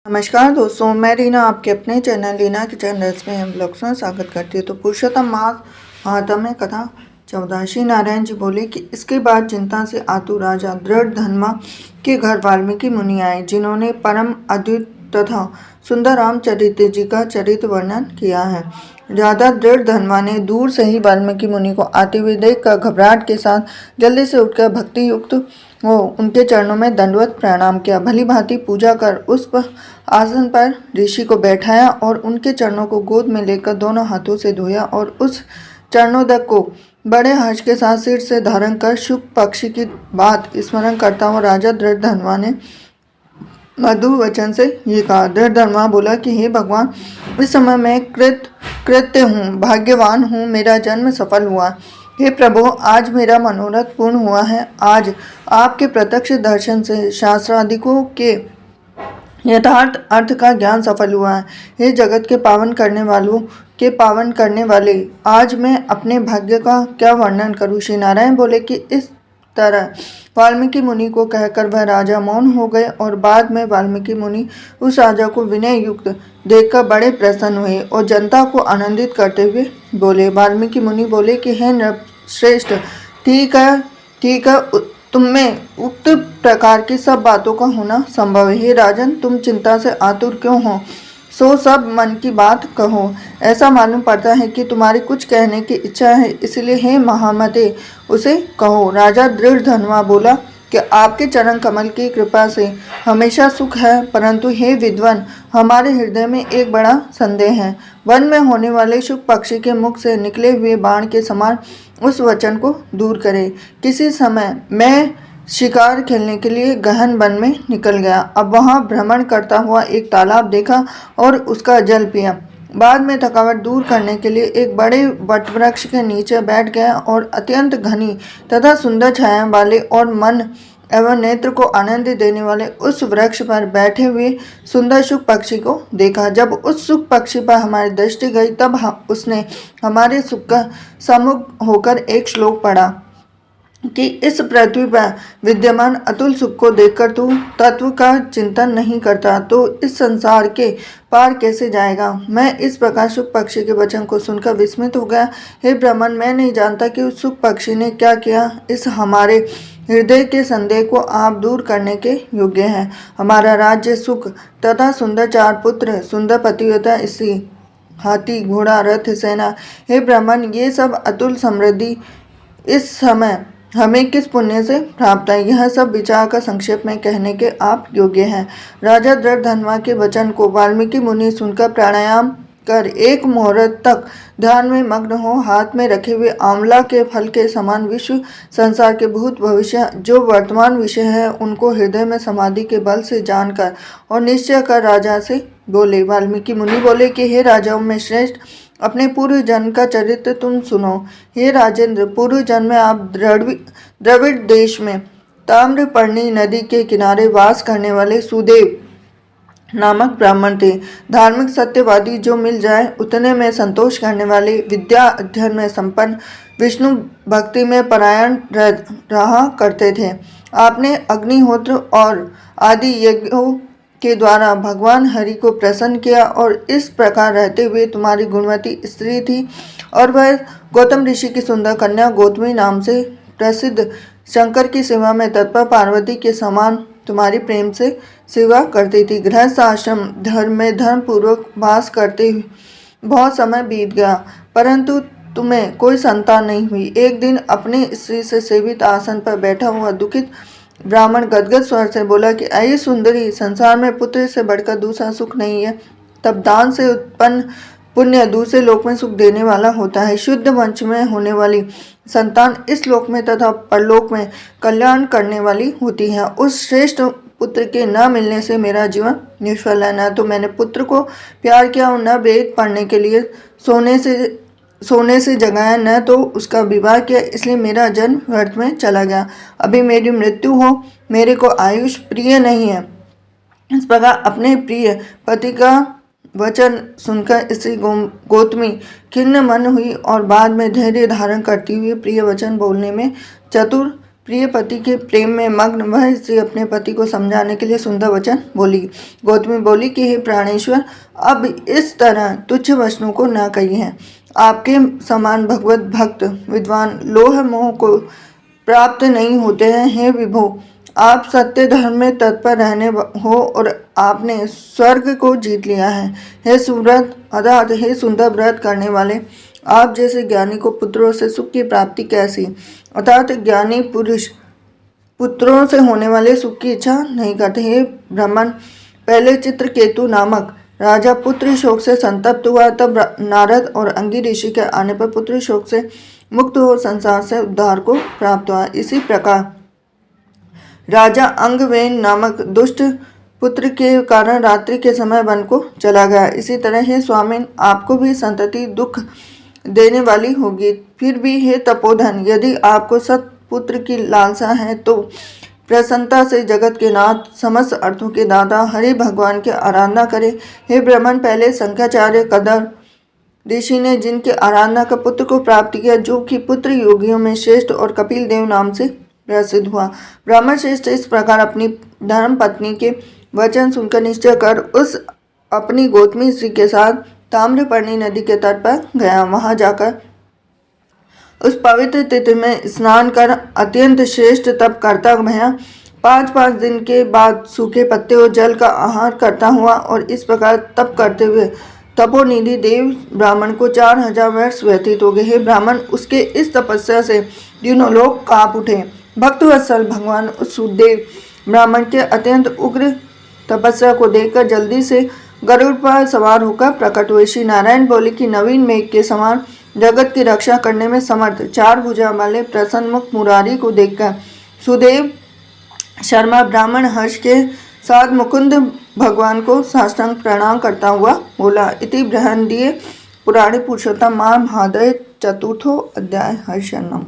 नमस्कार दोस्तों, मैं रीना आपके अपने चैनल रीना किचन रेसिपी में ब्लॉग्स में स्वागत करती हूँ। तो पुरुषोत्तम मास महात्म्य में कथा 14। श्री नारायण जी बोले कि इसके बाद चिंता से आतुर राजा दृढ़ धन्मा के घर वाल्मीकि मुनि आए, जिन्होंने परम अद्भुत तथा सुंदर रामचरित्र जी का चरित्र वर्णन किया है। राजा दृढ़ धन्मा ने दूर से ही वाल्मीकि मुनि को आते हुए देखकर घबराहट के साथ जल्दी से उठकर भक्ति युक्त हो उनके चरणों में दंडवत प्रणाम किया। भली भांति पूजा कर उस आसन पर ऋषि को बैठाया और उनके चरणों को गोद में लेकर दोनों हाथों से धोया और उस चरणोदक को बड़े हर्ष के साथ सिर से धारण कर शुक्ल पक्ष की बात स्मरण करता हुआ राजा दृढ़ धन्मा ने मधुर वचन से ये कहा। दृढ़ धन्मा बोला कि हे भगवान, इस समय मैं कृत्य हूँ, भाग्यवान हूँ, मेरा जन्म सफल हुआ। हे प्रभु, आज मेरा मनोरथ पूर्ण हुआ है। आज आपके प्रत्यक्ष दर्शन से शास्त्रादिकों के यथार्थ अर्थ का ज्ञान सफल हुआ है। हे जगत के पावन करने वाले, आज मैं अपने भाग्य का क्या वर्णन करूं। श्री नारायण बोले कि इस तरह वाल्मीकि मुनि को कहकर वह राजा मौन हो गए और बाद में वाल्मीकि मुनि उस राजा को विनय युक्त देखकर बड़े प्रसन्न हुए और जनता को आनंदित करते हुए बोले। वाल्मीकि मुनि बोले कि हे नृपश्रेष्ठ, ठीक है, तुम में उक्त प्रकार की सब बातों का होना संभव है। हे राजन, तुम चिंता से आतुर क्यों हो? सो सब मन की बात कहो। ऐसा मालूम पड़ता है कि तुम्हारी कुछ कहने की इच्छा है, इसलिए हे महामते उसे कहो। राजा दृढ़ धन्वा बोला कि आपके चरण कमल की कृपा से हमेशा सुख है, परंतु हे विद्वान, हमारे हृदय में एक बड़ा संदेह है। वन में होने वाले शुक पक्षी के मुख से निकले हुए बाण के समान उस वचन को दूर करे। किसी समय मैं शिकार खेलने के लिए गहन वन में निकल गया। अब वहां भ्रमण करता हुआ एक तालाब देखा और उसका जल पिया। बाद में थकावट दूर करने के लिए एक बड़े वटवृक्ष के नीचे बैठ गया और अत्यंत घनी तथा सुंदर छाया वाले और मन एवं नेत्र को आनंद देने वाले उस वृक्ष पर बैठे हुए सुंदर शुक पक्षी को देखा। जब उस शुक पक्षी पर हमारी दृष्टि गई, तब उसने हमारे सुख का सम्मुख होकर एक श्लोक पढ़ा कि इस पृथ्वी पर विद्यमान अतुल सुख को देखकर तू तत्व का चिंतन नहीं करता तो इस संसार के पार कैसे जाएगा। मैं इस प्रकार शुक पक्षी के वचन को सुनकर विस्मित हो गया। हे ब्राह्मण, मैं नहीं जानता कि उस शुक पक्षी ने क्या किया। इस हमारे हृदय के संदेह को आप दूर करने के योग्य हैं। हमारा राज्य सुख तथा सुंदर चार पुत्र, सुंदर पतिव्रता स्त्री, हाथी, घोड़ा, रथ, सेना। हे ब्राह्मण, ये सब अतुल समृद्धि इस समय हमें किस पुण्य से प्राप्त है, यह सब विचार का संक्षेप में कहने के आप योग्य हैं। राजा दृढ़ धन्वा के वचन को वाल्मीकि मुनि सुनकर प्राणायाम कर एक मुहूर्त तक ध्यान में मग्न हो हाथ में रखे हुए आंवला के फल के समान विश्व संसार के भूत भविष्य जो वर्तमान विषय है उनको हृदय में समाधि के बल से जानकर और निश्चय कर राजा से बोले। वाल्मीकि मुनि बोले कि हे राजाओं में श्रेष्ठ, अपने पूर्व जन्म का चरित्र तुम सुनो। हे राजेंद्र, पूर्व जन्म में आप द्रविड़ देश में ताम्रपर्णी नदी के किनारे वास करने वाले सुदेव नामक ब्राह्मण थे। धार्मिक सत्यवादी, जो मिल जाए उतने में संतोष करने वाले, विद्या अध्ययन में संपन्न, विष्णु भक्ति में परायण रहा करते थे। आपने अग्निहोत्र और आदि यज्ञों के द्वारा भगवान हरि को प्रसन्न किया और इस प्रकार रहते हुए तुम्हारी गुणवती स्त्री थी और वह गौतम ऋषि की सुंदर कन्या गौतमी नाम से प्रसिद्ध शंकर की सेवा में तत्पर पार्वती के समान तुम्हारी प्रेम से सेवा करती थी। गृहस्थ आश्रम धर्म में धर्म पूर्वक वास करते हुए बहुत समय बीत गया, परंतु तुम्हें कोई संतान नहीं हुई। एक दिन अपनी स्त्री से सेवित आसन पर बैठा हुआ दुखित ब्राह्मण गदगद स्वर से बोला कि अये सुंदरी, संसार में पुत्र से बढ़कर दूसरा सुख नहीं है। तब दान से उत्पन्न पुण्य दूसरे लोक में सुख देने वाला होता है। शुद्ध वंश में होने वाली संतान इस लोक में तथा परलोक में कल्याण करने वाली होती है। उस श्रेष्ठ पुत्र के न मिलने से मेरा जीवन निष्फल है। न तो मैंने पुत्र को प्यार किया और न वेद पढ़ने के लिए सोने से जगाया, न तो उसका विवाह किया, इसलिए मेरा जन्म व्यर्थ में चला गया। अभी मेरी मृत्यु हो, मेरे को आयुष प्रिय नहीं है। इस प्रकार अपने प्रिय पति का वचन सुनकर स्त्री गौतमी खिन्न मन हुई और बाद में धैर्य धारण करती हुई प्रिय वचन बोलने में चतुर प्रिय पति के प्रेम में मग्न वह स्त्री अपने पति को समझाने के लिए सुंदर वचन बोली। गौतमी बोली कि हे प्राणेश्वर, अब इस तरह तुच्छ वचनों को न कहिए। आपके समान भगवत भक्त विद्वान लोह मोह को प्राप्त नहीं होते हैं। हे विभो, आप सत्य धर्म में तत्पर रहने हो और आपने स्वर्ग को जीत लिया है। हे सुव्रत अर्थात हे सुंदर व्रत करने वाले, आप जैसे ज्ञानी को पुत्रों से सुख की प्राप्ति कैसी, अर्थात ज्ञानी पुरुष पुत्रों से होने वाले सुख की इच्छा नहीं करते। हे ब्राह्मण, पहले चित्रकेतु नामक राजा पुत्र शोक से संतप्त हुआ, तब नारद और अंगी ऋषि के आने पर पुत्र शोक से मुक्त हो संसार से उद्धार को प्राप्त हुआ। इसी प्रकार राजा अंगवेन नामक दुष्ट पुत्र के कारण रात्रि के समय वन को चला गया। इसी तरह हे स्वामिन, आपको भी संतति दुख देने वाली होगी। फिर भी हे तपोधन, यदि आपको सत्पुत्र की लालसा है तो प्रसन्नता से जगत के नाथ समस्त अर्थों के दाता हरि भगवान की आराधना करें। हे ब्राह्मण, पहले शंकराचार्य कदर ऋषि ने जिनके आराधना का पुत्र को प्राप्त किया, जो कि पुत्र योगियों में श्रेष्ठ और कपिल देव नाम से प्रसिद्ध हुआ। ब्राह्मण श्रेष्ठ इस प्रकार अपनी धर्म पत्नी के वचन सुनकर निश्चय कर उस अपनी गौतमी स्त्री के साथ ताम्रपर्णी नदी के तट पर गया। वहां जाकर उस पवित्र तिथि में स्नान कर अत्यंत श्रेष्ठ तप करता भया 5 दिन के बाद सूखे पत्ते और जल का आहार करता हुआ और इस प्रकार तप करते हुए तपोनिधि देव ब्राह्मण को 4000 वर्ष व्यतीत हो गए। हे ब्राह्मण, उसके इस तपस्या से तीनों लोग कांप उठे। भक्तवत्सल भगवान उस सुखदेव ब्राह्मण के अत्यंत उग्र तपस्या को देखकर जल्दी से गरुड़ पर सवार होकर प्रकट हुए। श्री नारायण बोले कि नवीन मेघ के समान जगत की रक्षा करने में समर्थ 4 भुजा वाले प्रसन्न मुख मुरारी को देखकर सुदेव शर्मा ब्राह्मण हर्ष के साथ मुकुंद भगवान को साष्टांग प्रणाम करता हुआ बोला। इति बृहदीय पुराणे पुरुषोत्तम महाभारते चतुर्थो अध्याय। हर्षन्नम।